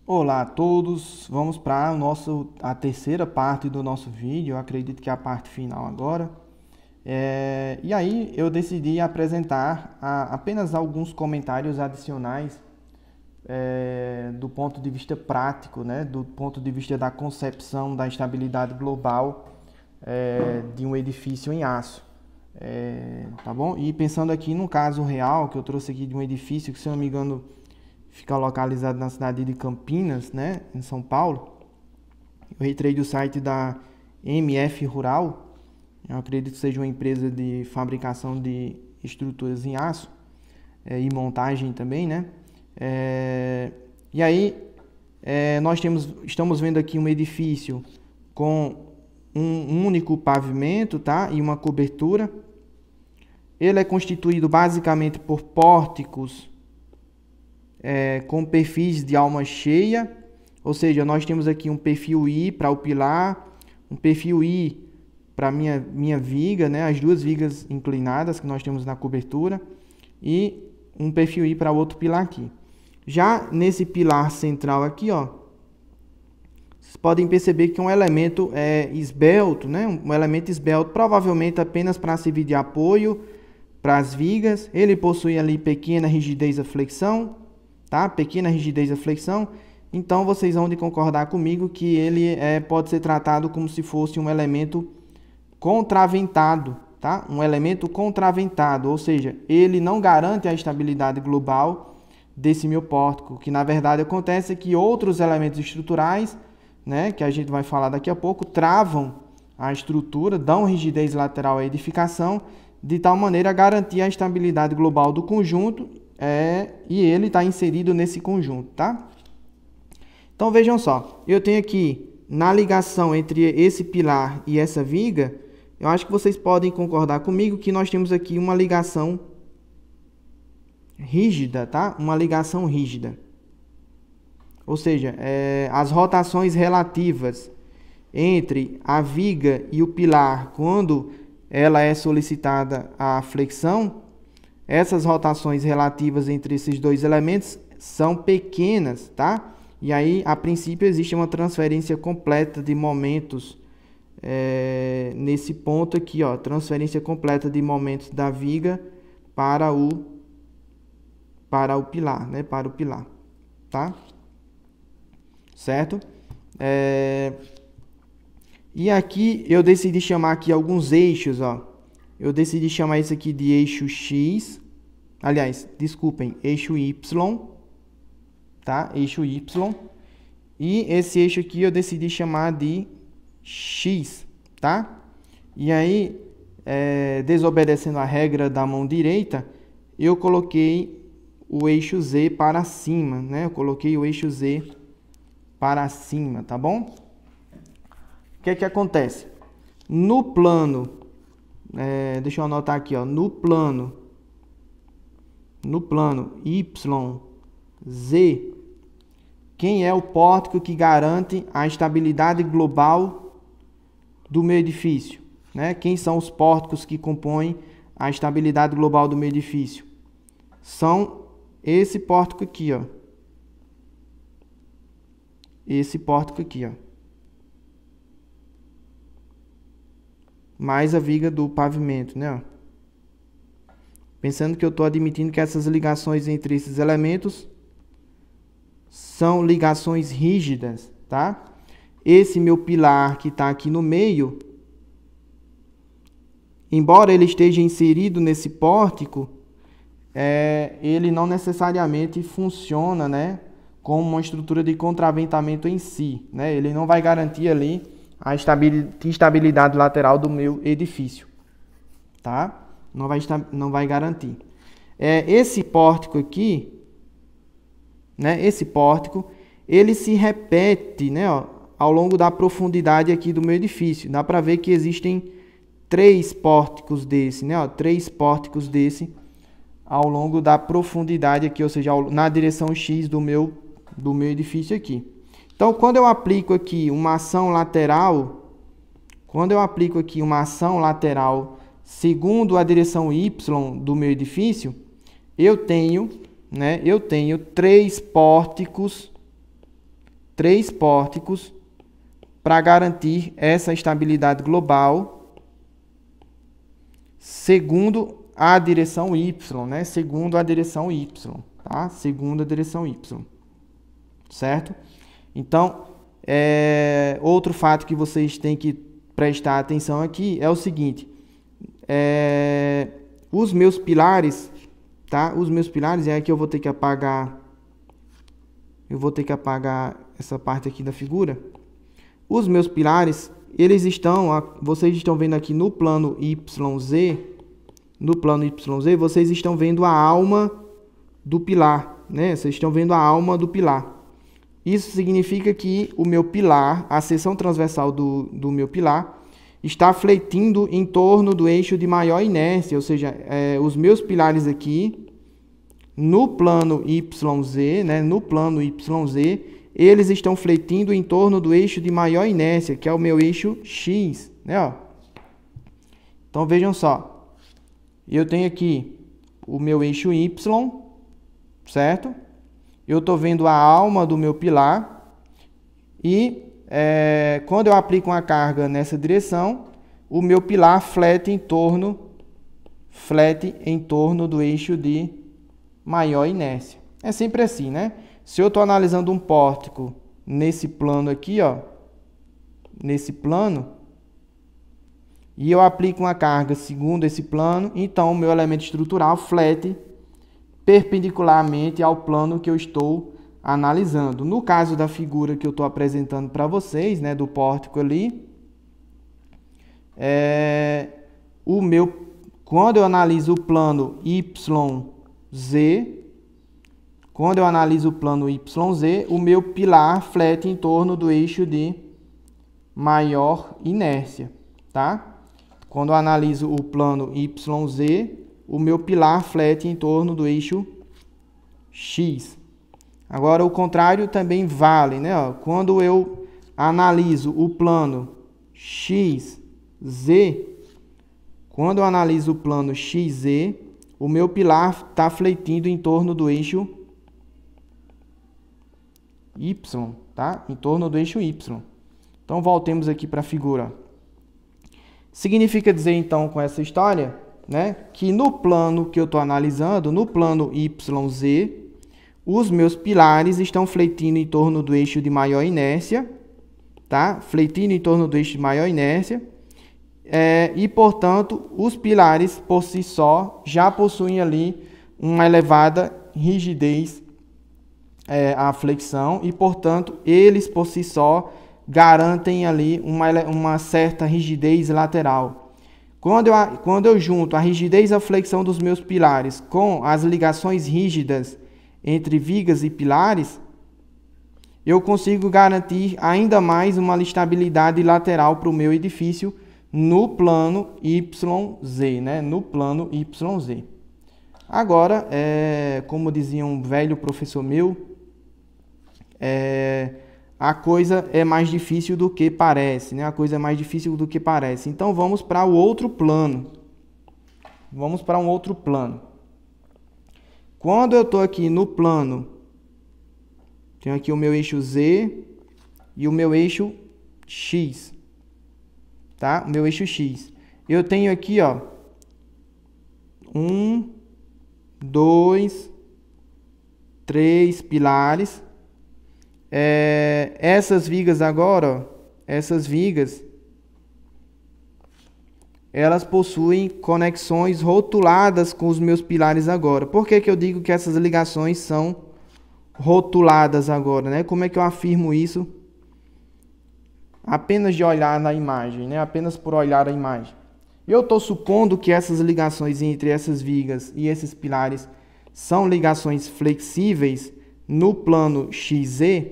Olá a todos, vamos para a terceira parte do nosso vídeo, eu acredito que é a parte final agora. E aí eu decidi apresentar apenas alguns comentários adicionais do ponto de vista prático, né, do ponto de vista da concepção da estabilidade global de um edifício em aço. Tá bom? E pensando aqui num caso real que eu trouxe aqui de um edifício que, se eu não me engano, fica localizado na cidade de Campinas, né, em São Paulo. Eu retirei do site da MF Rural. Eu acredito que seja uma empresa de fabricação de estruturas em aço e montagem também, né? E aí nós estamos vendo aqui um edifício com um único pavimento, tá? E uma cobertura. Ele é constituído basicamente por pórticos com perfis de alma cheia, ou seja, nós temos aqui um perfil I para o pilar, um perfil I para minha viga, né, as duas vigas inclinadas que nós temos na cobertura, e um perfil I para outro pilar aqui. Já nesse pilar central aqui, ó, vocês podem perceber que um elemento esbelto, né, um elemento esbelto, provavelmente apenas para servir de apoio para as vigas. Ele possui ali pequena rigidez à flexão, tá? Pequena rigidez à flexão. Então vocês vão de concordar comigo que ele pode ser tratado como se fosse um elemento contraventado, tá? Um elemento contraventado, ou seja, ele não garante a estabilidade global desse meu pórtico. O que na verdade acontece é que outros elementos estruturais, né, que a gente vai falar daqui a pouco, travam a estrutura, dão rigidez lateral à edificação, de tal maneira a garantir a estabilidade global do conjunto. E ele está inserido nesse conjunto, tá? Então vejam só, eu tenho aqui na ligação entre esse pilar e essa viga, eu acho que vocês podem concordar comigo que nós temos aqui uma ligação rígida, tá? Uma ligação rígida. Ou seja, as rotações relativas entre a viga e o pilar, quando ela é solicitada a flexão, essas rotações relativas entre esses dois elementos são pequenas, tá? E aí, a princípio, existe uma transferência completa de momentos nesse ponto aqui, ó, transferência completa de momentos da viga para o pilar, né? Para o pilar, tá? Certo? E aqui eu decidi chamar aqui alguns eixos, ó. Eu decidi chamar isso aqui de eixo X. Aliás, desculpem, eixo Y. Tá? Eixo Y. E esse eixo aqui eu decidi chamar de X. Tá? E aí, desobedecendo a regra da mão direita, eu coloquei o eixo Z para cima, né? Eu coloquei o eixo Z para cima, tá bom? O que é que acontece? No plano... deixa eu anotar aqui, ó, no plano YZ, quem é o pórtico que garante a estabilidade global do meu edifício, né? Quem são os pórticos que compõem a estabilidade global do meu edifício? São esse pórtico aqui, ó. Esse pórtico aqui, ó. Mais a viga do pavimento, né? Pensando que eu estou admitindo que essas ligações entre esses elementos são ligações rígidas, tá? Esse meu pilar que está aqui no meio, embora ele esteja inserido nesse pórtico, ele não necessariamente funciona, né, como uma estrutura de contraventamento em si, né? Ele não vai garantir ali a estabilidade lateral do meu edifício, tá? Não vai garantir. Esse pórtico aqui, né? Esse pórtico, ele se repete, né, ó, ao longo da profundidade aqui do meu edifício. Dá para ver que existem 3 pórticos desse, né, ó, 3 pórticos desse ao longo da profundidade aqui, ou seja, na direção X do meu edifício aqui. Então, quando eu aplico aqui uma ação lateral, segundo a direção Y do meu edifício, eu tenho 3 pórticos 3 pórticos para garantir essa estabilidade global segundo a direção Y, né? Segundo a direção Y, tá? Segundo a direção Y, certo? Então, outro fato que vocês têm que prestar atenção aqui é o seguinte, os meus pilares, tá? Os meus pilares, aqui eu vou ter que apagar essa parte aqui da figura. Os meus pilares, eles estão, vocês estão vendo aqui no plano YZ, vocês estão vendo a alma do pilar, né? Vocês estão vendo a alma do pilar. Isso significa que o meu pilar, a seção transversal do meu pilar, está fletindo em torno do eixo de maior inércia, ou seja, os meus pilares aqui, no plano YZ, né? No plano YZ, eles estão fletindo em torno do eixo de maior inércia, que é o meu eixo X, né? Ó. Então, vejam só. Eu tenho aqui o meu eixo Y, certo? Eu estou vendo a alma do meu pilar e quando eu aplico uma carga nessa direção, o meu pilar flete em torno do eixo de maior inércia. É sempre assim, né? Se eu estou analisando um pórtico nesse plano aqui, ó, nesse plano, e eu aplico uma carga segundo esse plano, então o meu elemento estrutural flete perpendicularmente ao plano que eu estou analisando. No caso da figura que eu estou apresentando para vocês, né, do pórtico ali, quando eu analiso o plano YZ, o meu pilar flete em torno do eixo de maior inércia, tá? Quando eu analiso o plano YZ, o meu pilar flete em torno do eixo X. Agora, o contrário também vale, né? Quando eu analiso o plano XZ, o meu pilar está fletindo em torno do eixo Y, tá? Em torno do eixo Y. Então, voltemos aqui para a figura. Significa dizer, então, com essa história, né, que no plano que eu estou analisando, no plano YZ, os meus pilares estão fletindo em torno do eixo de maior inércia, tá? Fletindo em torno do eixo de maior inércia, e, portanto, os pilares, por si só, já possuem ali uma elevada rigidez à flexão e, portanto, eles, por si só, garantem ali uma certa rigidez lateral. Quando eu junto a rigidez à flexão dos meus pilares com as ligações rígidas entre vigas e pilares, eu consigo garantir ainda mais uma estabilidade lateral para o meu edifício no plano YZ, né? No plano YZ. Agora, como dizia um velho professor meu, a coisa é mais difícil do que parece, né? A coisa é mais difícil do que parece. Então, vamos para o outro plano. Vamos para um outro plano. Quando eu estou aqui no plano, tenho aqui o meu eixo Z e o meu eixo X, tá? O meu eixo X. Eu tenho aqui, ó, 1, 2, 3 pilares. Essas vigas agora, elas possuem conexões rotuladas com os meus pilares agora. Por que que eu digo que essas ligações são rotuladas agora, né? Como é que eu afirmo isso? Apenas de olhar na imagem, né? Apenas por olhar a imagem. Eu estou supondo que essas ligações entre essas vigas e esses pilares são ligações flexíveis no plano XZ,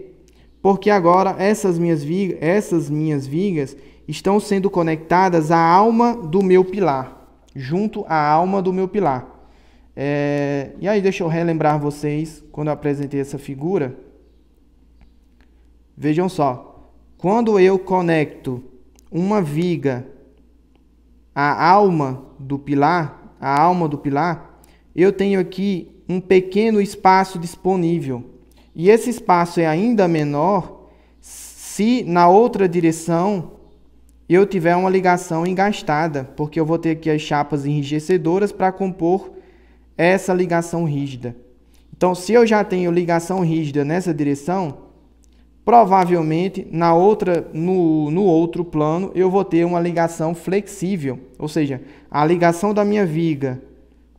porque agora essas minhas vigas estão sendo conectadas à alma do meu pilar, junto à alma do meu pilar. E aí, deixa eu relembrar vocês, quando eu apresentei essa figura, vejam só, quando eu conecto uma viga à alma do pilar, eu tenho aqui um pequeno espaço disponível. E esse espaço é ainda menor se na outra direção eu tiver uma ligação engastada, porque eu vou ter aqui as chapas enrijecedoras para compor essa ligação rígida. Então, se eu já tenho ligação rígida nessa direção, provavelmente no outro plano eu vou ter uma ligação flexível, ou seja, a ligação da minha viga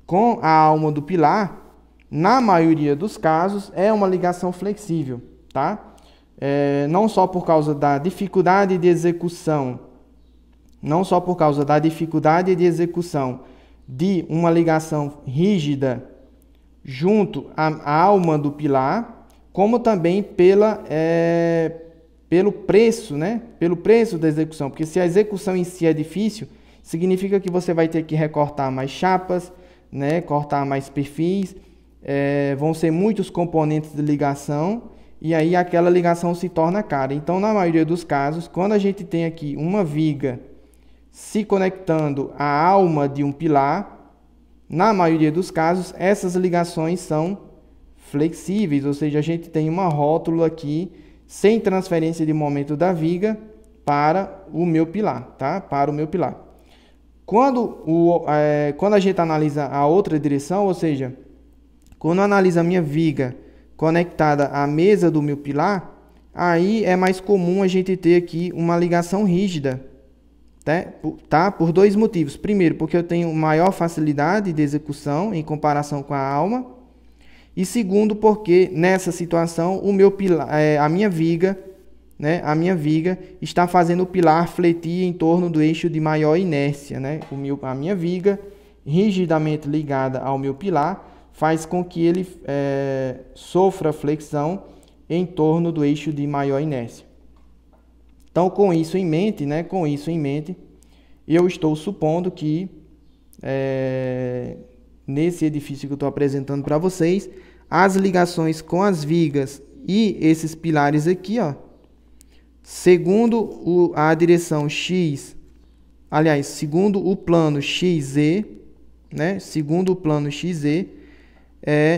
com a alma do pilar, na maioria dos casos, é uma ligação flexível, tá? Não só por causa da dificuldade de execução, de uma ligação rígida junto à alma do pilar, como também pelo preço, né? Pelo preço da execução, porque se a execução em si é difícil, significa que você vai ter que recortar mais chapas, né? Cortar mais perfis, vão ser muitos componentes de ligação, e aí aquela ligação se torna cara. Então, na maioria dos casos, quando a gente tem aqui uma viga se conectando à alma de um pilar, na maioria dos casos, essas ligações são flexíveis, ou seja, a gente tem uma rótula aqui sem transferência de momento da viga para o meu pilar, tá? Para o meu pilar. Quando a gente analisa a outra direção, ou seja, quando analisa a minha viga conectada à mesa do meu pilar, aí é mais comum a gente ter aqui uma ligação rígida, tá? Por dois motivos. Primeiro, porque eu tenho maior facilidade de execução em comparação com a alma. E segundo, porque nessa situação o meu pilar, a minha viga está fazendo o pilar fletir em torno do eixo de maior inércia, né? A minha viga, rigidamente ligada ao meu pilar, faz com que ele sofra flexão em torno do eixo de maior inércia. Então, com isso em mente, eu estou supondo que nesse edifício que eu estou apresentando para vocês, as ligações com as vigas e esses pilares aqui, ó, segundo a direção X, aliás, segundo o plano XZ, né? Segundo o plano XZ,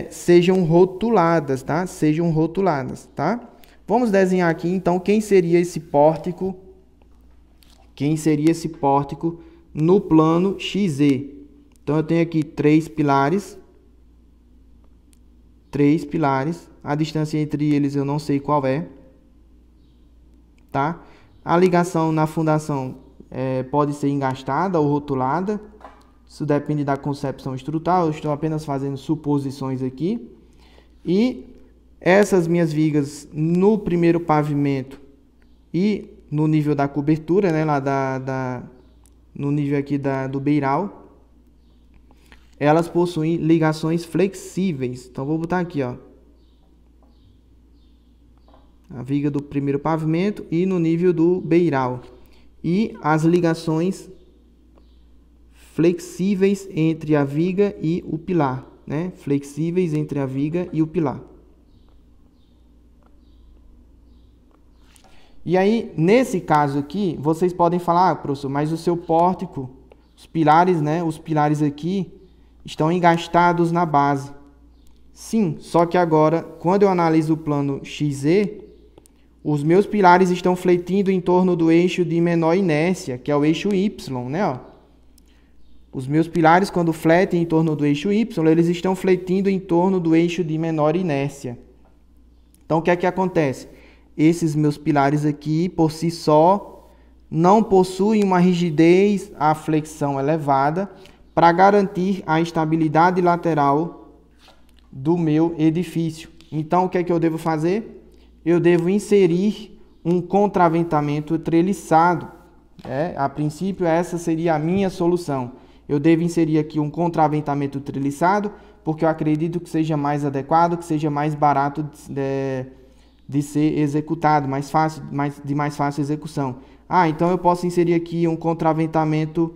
sejam rotuladas, tá? Sejam rotuladas, tá? Vamos desenhar aqui, então, quem seria esse pórtico? Quem seria esse pórtico no plano XZ? Então, eu tenho aqui três pilares. A distância entre eles eu não sei qual é, tá? A ligação na fundação pode ser engastada ou rotulada. Isso depende da concepção estrutural. Eu estou apenas fazendo suposições aqui. E essas minhas vigas no primeiro pavimento e no nível da cobertura, né, lá no nível aqui do beiral, elas possuem ligações flexíveis. Então, vou botar aqui, ó, a viga do primeiro pavimento e no nível do beiral. E as ligações flexíveis entre a viga e o pilar, né? Flexíveis entre a viga e o pilar. E aí, nesse caso aqui, vocês podem falar, professor, mas o seu pórtico, os pilares, né? Os pilares aqui estão engastados na base. Sim, só que agora, quando eu analiso o plano XZ, os meus pilares estão fletindo em torno do eixo de menor inércia, que é o eixo Y, né? Ó. Os meus pilares, quando fletem em torno do eixo Y, eles estão fletindo em torno do eixo de menor inércia. Então, o que é que acontece? Esses meus pilares aqui, por si só, não possuem uma rigidez à flexão elevada para garantir a estabilidade lateral do meu edifício. Então, o que é que eu devo fazer? Eu devo inserir um contraventamento treliçado. A princípio, essa seria a minha solução. Eu devo inserir aqui um contraventamento treliçado, porque eu acredito que seja mais adequado, que seja mais barato de ser executado, de mais fácil execução. Então eu posso inserir aqui um contraventamento,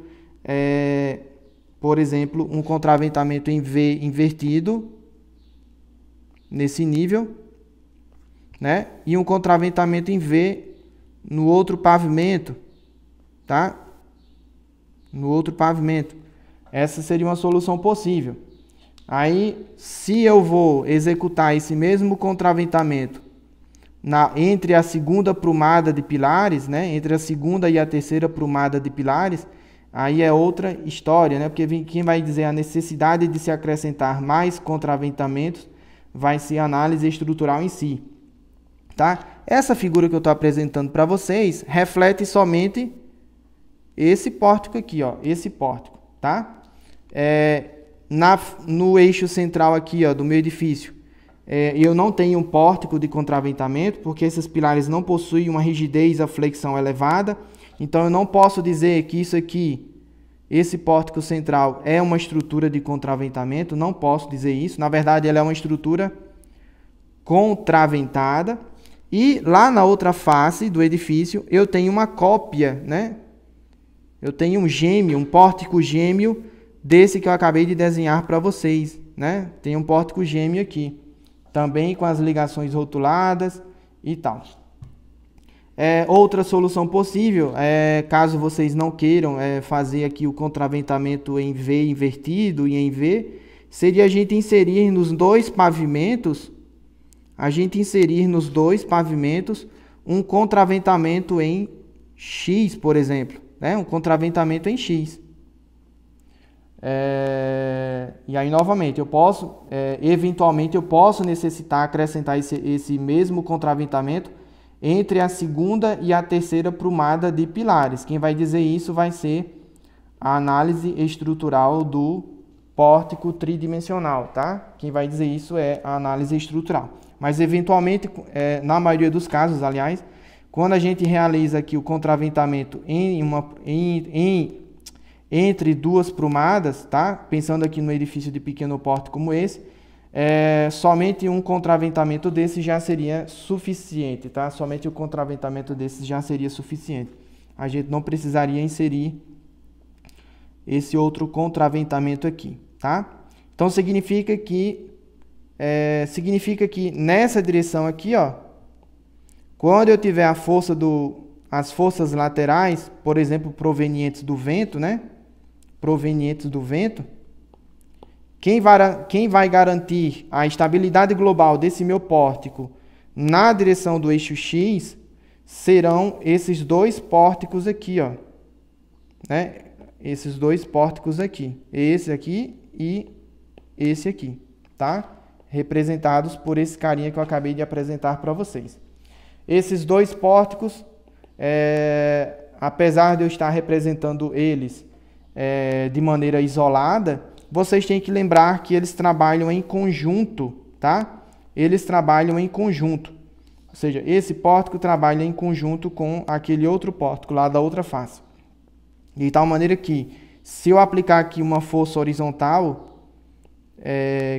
por exemplo, um contraventamento em V invertido, nesse nível, né? E um contraventamento em V no outro pavimento, tá? No outro pavimento. Essa seria uma solução possível. Aí, se eu vou executar esse mesmo contraventamento entre a segunda prumada de pilares, né? Entre a segunda e a terceira prumada de pilares, aí é outra história, né? Porque quem vai dizer a necessidade de se acrescentar mais contraventamentos vai ser a análise estrutural em si, tá? Essa figura que eu estou apresentando para vocês reflete somente esse pórtico aqui, ó, esse pórtico, tá? No eixo central aqui, ó, do meu edifício, eu não tenho um pórtico de contraventamento, porque esses pilares não possuem uma rigidez à flexão elevada, então eu não posso dizer que isso aqui, esse pórtico central, é uma estrutura de contraventamento, não posso dizer isso. Na verdade, ela é uma estrutura contraventada. E lá na outra face do edifício, eu tenho uma cópia, né? Eu tenho um gêmeo, um pórtico gêmeo desse que eu acabei de desenhar para vocês, né? Tem um pórtico gêmeo aqui, também com as ligações rotuladas e tal. Outra solução possível, caso vocês não queiram fazer aqui o contraventamento em V invertido e em V, seria a gente inserir nos dois pavimentos, um contraventamento em X, por exemplo, né? Um contraventamento em X. E aí, novamente, eu posso, eventualmente, eu posso necessitar acrescentar esse mesmo contraventamento entre a segunda e a terceira prumada de pilares. Quem vai dizer isso vai ser a análise estrutural do pórtico tridimensional, tá? Quem vai dizer isso é a análise estrutural. Mas, eventualmente, na maioria dos casos, aliás, quando a gente realiza aqui o contraventamento entre duas prumadas, tá? Pensando aqui no edifício de pequeno porte como esse, somente um contraventamento desse já seria suficiente, tá? Somente o contraventamento desse já seria suficiente. A gente não precisaria inserir esse outro contraventamento aqui, tá? Então significa que nessa direção aqui, ó, quando eu tiver as forças laterais, por exemplo, provenientes do vento, né? Provenientes do vento, quem vai garantir a estabilidade global desse meu pórtico na direção do eixo X serão esses dois pórticos aqui, ó, né? Esses dois pórticos aqui, esse aqui e esse aqui, tá? Representados por esse carinha que eu acabei de apresentar para vocês. Esses dois pórticos, apesar de eu estar representando eles de maneira isolada, vocês têm que lembrar que eles trabalham em conjunto, tá? Eles trabalham em conjunto. Ou seja, esse pórtico trabalha em conjunto com aquele outro pórtico lá da outra face. De tal maneira que, se eu aplicar aqui uma força horizontal,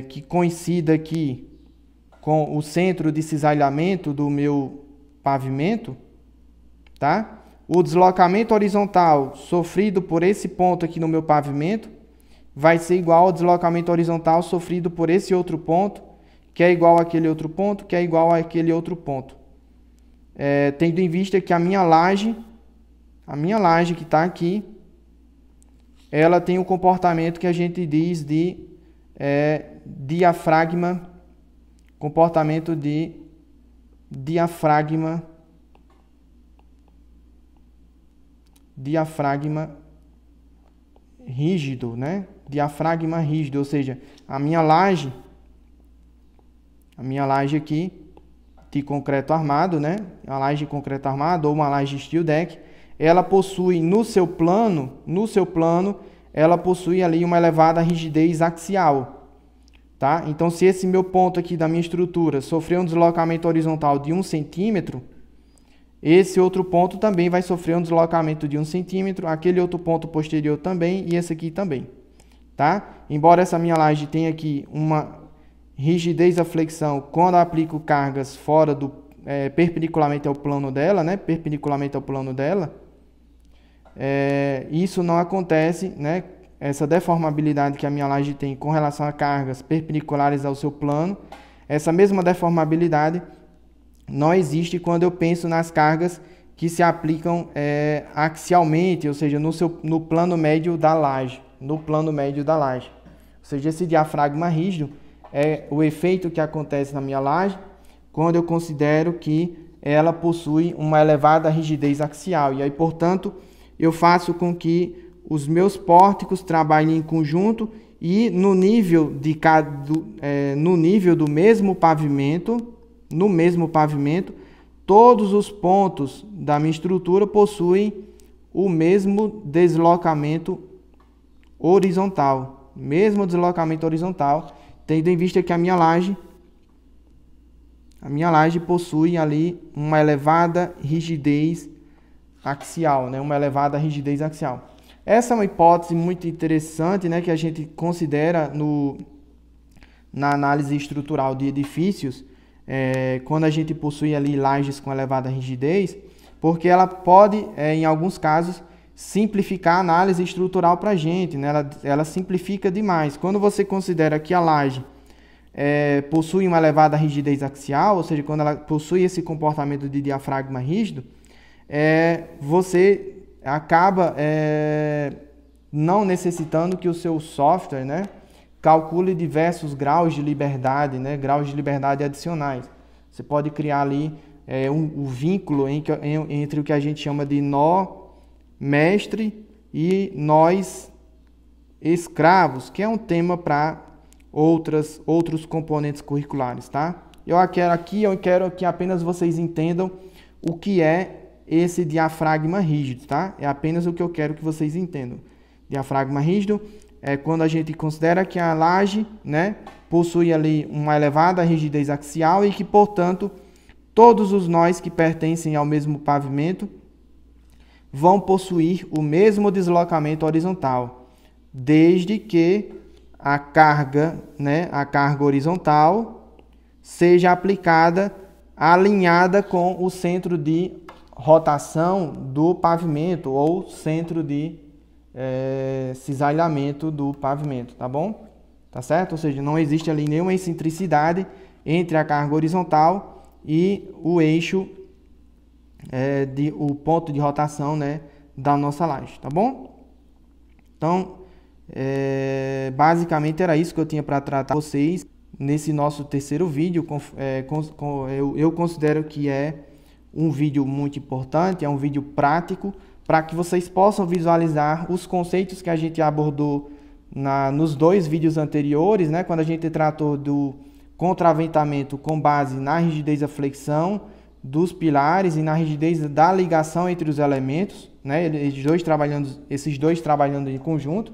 que coincida aqui com o centro de cisalhamento do meu pavimento, tá? O deslocamento horizontal sofrido por esse ponto aqui no meu pavimento vai ser igual ao deslocamento horizontal sofrido por esse outro ponto, que é igual àquele outro ponto, que é igual àquele outro ponto. Tendo em vista que a minha laje que está aqui, ela tem um comportamento que a gente diz de diafragma, comportamento de diafragma rígido, né? Diafragma rígido, ou seja, a minha laje aqui de concreto armado, né? A laje de concreto armado ou uma laje steel deck, ela possui no seu plano, ela possui ali uma elevada rigidez axial, tá? Então, se esse meu ponto aqui da minha estrutura sofrer um deslocamento horizontal de 1 centímetro, esse outro ponto também vai sofrer um deslocamento de 1 centímetro, aquele outro ponto posterior também e esse aqui também, tá? Embora essa minha laje tenha aqui uma rigidez à flexão quando eu aplico cargas fora do perpendicularmente ao plano dela, né? Perpendicularmente ao plano dela, isso não acontece, né? Essa deformabilidade que a minha laje tem com relação a cargas perpendiculares ao seu plano, essa mesma deformabilidade não existe quando eu penso nas cargas que se aplicam axialmente, ou seja, no plano médio da laje. Ou seja, esse diafragma rígido é o efeito que acontece na minha laje quando eu considero que ela possui uma elevada rigidez axial. E aí, portanto, eu faço com que os meus pórticos trabalhem em conjunto e no nível do mesmo pavimento, todos os pontos da minha estrutura possuem o mesmo deslocamento horizontal. Tendo em vista que a minha laje possui ali uma elevada rigidez axial, né? Essa é uma hipótese muito interessante, né, que a gente considera na análise estrutural de edifícios, quando a gente possui ali lajes com elevada rigidez, porque ela pode, em alguns casos, simplificar a análise estrutural para a gente, né? Ela simplifica demais. Quando você considera que a laje possui uma elevada rigidez axial, ou seja, quando ela possui esse comportamento de diafragma rígido, você acaba não necessitando que o seu software, né, calcule diversos graus de liberdade, né, adicionais. Você pode criar ali um vínculo entre o que a gente chama de nó mestre e nós escravos, que é um tema para outros componentes curriculares, tá? Eu quero que apenas vocês entendam o que é esse diafragma rígido, tá? É apenas o que eu quero que vocês entendam. Diafragma rígido é quando a gente considera que a laje, né, possui ali uma elevada rigidez axial e que, portanto, todos os nós que pertencem ao mesmo pavimento vão possuir o mesmo deslocamento horizontal, desde que a carga horizontal seja aplicada alinhada com o centro de rotação do pavimento ou centro de cisalhamento do pavimento, tá bom? Tá certo? Ou seja, não existe ali nenhuma excentricidade entre a carga horizontal e o eixo, o ponto de rotação, né, da nossa laje, tá bom? Então, basicamente era isso que eu tinha para tratar com vocês nesse nosso terceiro vídeo. Eu considero que é um vídeo muito importante, é um vídeo prático, para que vocês possam visualizar os conceitos que a gente abordou nos dois vídeos anteriores, né? Quando a gente tratou do contraventamento com base na rigidez da flexão dos pilares e na rigidez da ligação entre os elementos, né? Esses dois trabalhando em conjunto.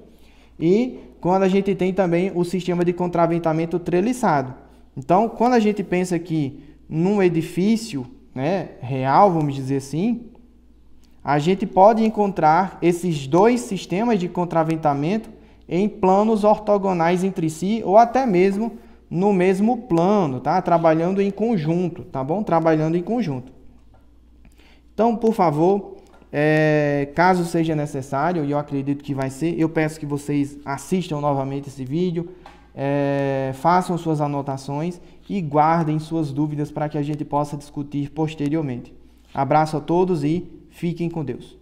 E quando a gente tem também o sistema de contraventamento treliçado. Então, quando a gente pensa aqui num edifício, né, real, vamos dizer assim, a gente pode encontrar esses dois sistemas de contraventamento em planos ortogonais entre si ou até mesmo no mesmo plano, tá? Trabalhando em conjunto, tá bom? Trabalhando em conjunto. Então, por favor, caso seja necessário, e eu acredito que vai ser, eu peço que vocês assistam novamente esse vídeo, façam suas anotações e guardem suas dúvidas para que a gente possa discutir posteriormente. Abraço a todos e fiquem com Deus.